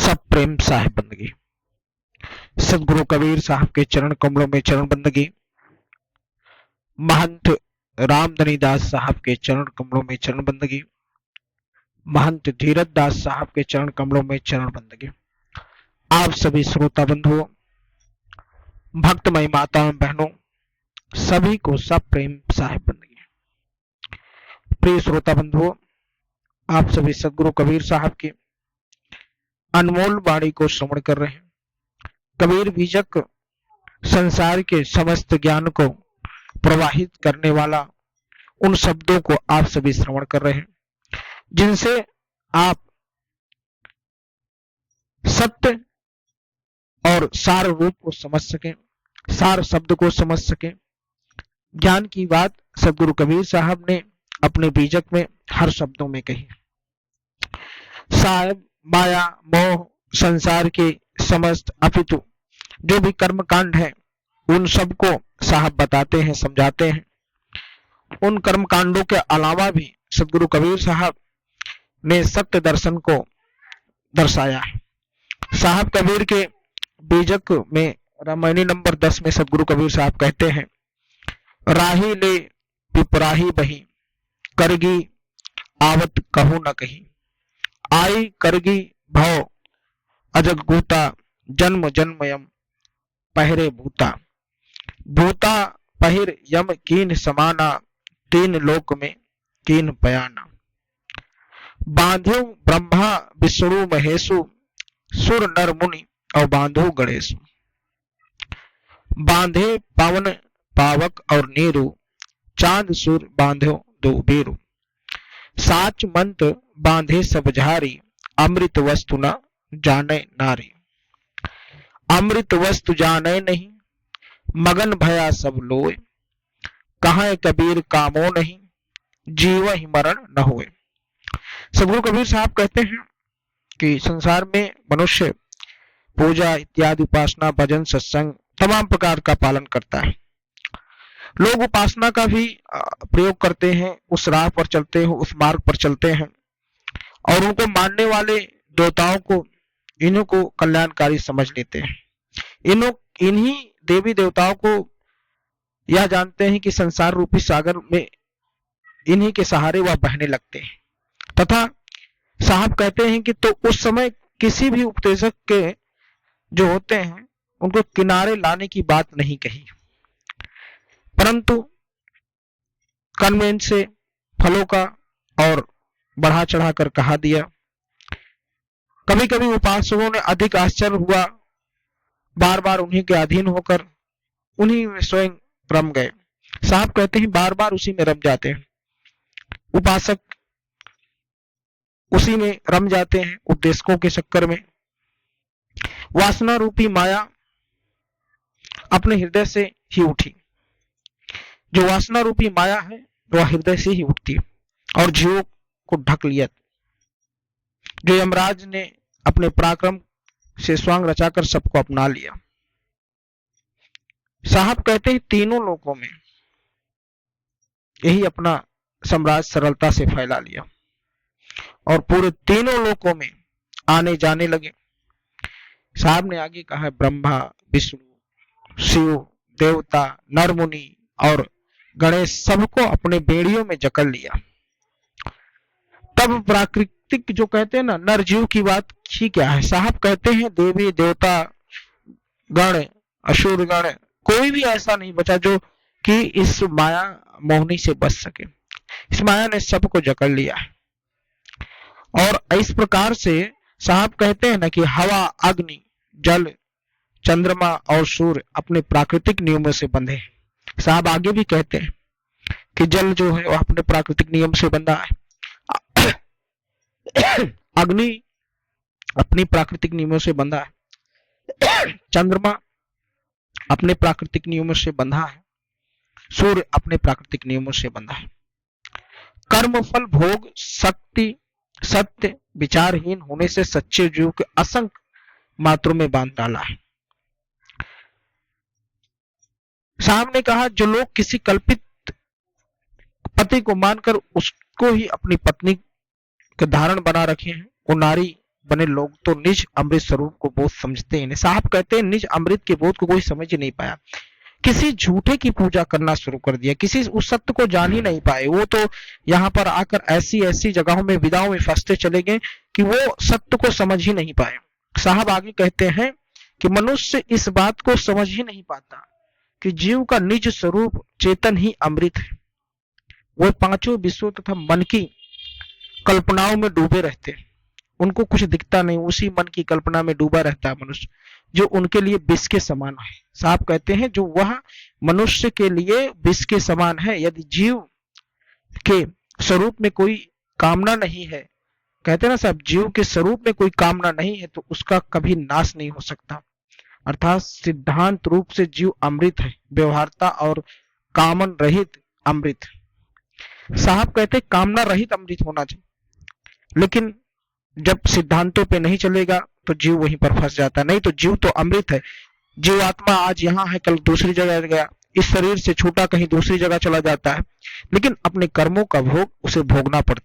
सब प्रेम साहिब बंदगी। सदगुरु कबीर साहब के चरण कमलों में चरण बंदगी। महंत रामधनी दास साहब के चरण कमलों में चरण बंदगी। महंत धीरज दास साहब के चरण कमलों में चरण बंदगी। आप सभी श्रोता बंधुओं, भक्तमय माताओं बहनों, सभी को सब प्रेम साहिब बंदगी। प्रिय श्रोता बंधुओं, आप सभी सदगुरु कबीर साहब की अनमोल वाणी को श्रवण कर रहे हैं। कबीर बीजक संसार के समस्त ज्ञान को प्रवाहित करने वाला उन शब्दों को आप सभी श्रवण कर रहे हैं, जिनसे आप सत्य और सार रूप को समझ सकें, सार शब्द को समझ सकें। ज्ञान की बात सदगुरु कबीर साहब ने अपने बीजक में हर शब्दों में कही। साहब माया मोह संसार के समस्त अपितु जो भी कर्म कांड है, उन सब को साहब बताते हैं, समझाते हैं। उन कर्म कांडों के अलावा भी सदगुरु कबीर साहब ने सत्य दर्शन को दर्शाया है। साहब कबीर के बीजक में रामायणी नंबर 10 में सदगुरु कबीर साहब कहते हैं, राही ले पिपराही बही, करगी आवत कहू न कही, आई करगी भव अजग गूता, जन्म जन्मयम पहरे भूता, भूता पहिर यम कीन समाना, तीन लोक में कीन बयाना, बांधु ब्रह्मा विष्णु महेशु, सुर नर मुनि और बांधु गणेशु, बांधे पावन पावक और नीरु, चांद सूर बांधो दो बीरु, साच मंत बांधे सब झारी, अमृत वस्तु न जाने नारी, अमृत वस्तु जाने नहीं, मगन भया सब लोए, कहाँ कबीर कामो नहीं, जीव ही मरण न होए। सदगुरु कबीर साहब कहते हैं कि संसार में मनुष्य पूजा इत्यादि उपासना भजन सत्संग तमाम प्रकार का पालन करता है। लोग उपासना का भी प्रयोग करते हैं, उस राह पर चलते हैं, उस मार्ग पर चलते हैं, और उनको मानने वाले देवताओं को, इन्हीं को कल्याणकारी समझ लेते हैं। इन्हीं देवी देवताओं को यह जानते हैं कि संसार रूपी सागर में इन्हीं के सहारे वह बहने लगते हैं। तथा साहब कहते हैं कि तो उस समय किसी भी उपदेशक के जो होते हैं, उनको किनारे लाने की बात नहीं कही, परंतु कन्वेंस से फलों का और बढ़ा चढ़ा कर कहा दिया। कभी कभी उपासकों ने अधिक आश्चर्य हुआ, बार बार उन्हीं के अधीन होकर उन्हीं में स्वयं रम गए। साहब कहते हैं बार बार उसी में रम जाते हैं, उपासक उसी में रम जाते हैं उपदेशकों के चक्कर में। वासना रूपी माया अपने हृदय से ही उठी। जो वासना रूपी माया है वह हृदय से ही उठती है और जीवों को ढक लिया। जो यमराज ने अपने पराक्रम से स्वांग रचाकर सबको अपना लिया। साहब कहते हैं तीनों लोकों में यही अपना साम्राज्य सरलता से फैला लिया और पूरे तीनों लोकों में आने जाने लगे। साहब ने आगे कहा, ब्रह्मा विष्णु शिव देवता नर मुनि और गणेश सबको अपने बेड़ियों में जकड़ लिया। तब प्राकृतिक जो कहते हैं ना, नर जीव की बात ही क्या है। साहब कहते हैं देवी देवता गण असुर गण कोई भी ऐसा नहीं बचा जो कि इस माया मोहनी से बच सके। इस माया ने सबको जकड़ लिया है। और इस प्रकार से साहब कहते हैं ना कि हवा अग्नि जल चंद्रमा और सूर्य अपने प्राकृतिक नियमों से बंधे हैं। साहब आगे भी कहते हैं कि जल जो है वह अपने प्राकृतिक नियम से बंधा है, अग्नि अपनी प्राकृतिक नियमों से बंधा है, चंद्रमा अपने प्राकृतिक नियमों से बंधा है, सूर्य अपने प्राकृतिक नियमों से बंधा है। कर्म फल भोग शक्ति सत्य विचारहीन होने से सच्चे जीव के असंख्य मात्रों में बांध डाला है। साहब ने कहा जो लोग किसी कल्पित पति को मानकर उसको ही अपनी पत्नी के धारण बना रखे हैं, वो नारी बने लोग तो निज अमृत स्वरूप को बोध समझते हैं। साहब कहते हैं निज अमृत के बोध को कोई समझ ही नहीं पाया, किसी झूठे की पूजा करना शुरू कर दिया, किसी उस सत्य को जान ही नहीं पाए। वो तो यहाँ पर आकर ऐसी ऐसी जगहों में विदाओं में फंसते चले गए कि वो सत्य को समझ ही नहीं पाए। साहब आगे कहते हैं कि मनुष्य इस बात को समझ ही नहीं पाता कि जीव का निज स्वरूप चेतन ही अमृत है। वो पांचों विश्वों तथा मन की कल्पनाओं में डूबे रहते हैं, उनको कुछ दिखता नहीं, उसी मन की कल्पना में डूबा रहता है मनुष्य, जो उनके लिए विष के समान है। साहब कहते हैं जो वह मनुष्य के लिए विष के समान है। यदि जीव के स्वरूप में कोई कामना नहीं है, कहते हैं ना साहब, जीव के स्वरूप में कोई कामना नहीं है तो उसका कभी नाश नहीं हो सकता। अर्थात सिद्धांत रूप से जीव अमृत है, व्यवहारता और कामन रहित अमृत। साहब कहते कामना रहित अमृत होना चाहिए, लेकिन जब सिद्धांतों पे नहीं चलेगा तो जीव वहीं पर फंस जाता है। नहीं तो जीव तो अमृत है। जीव आत्मा आज यहाँ है, कल दूसरी जगह गया, इस शरीर से छूटा कहीं दूसरी जगह चला जाता है, लेकिन अपने कर्मों का भोग उसे भोगना पड़ता है।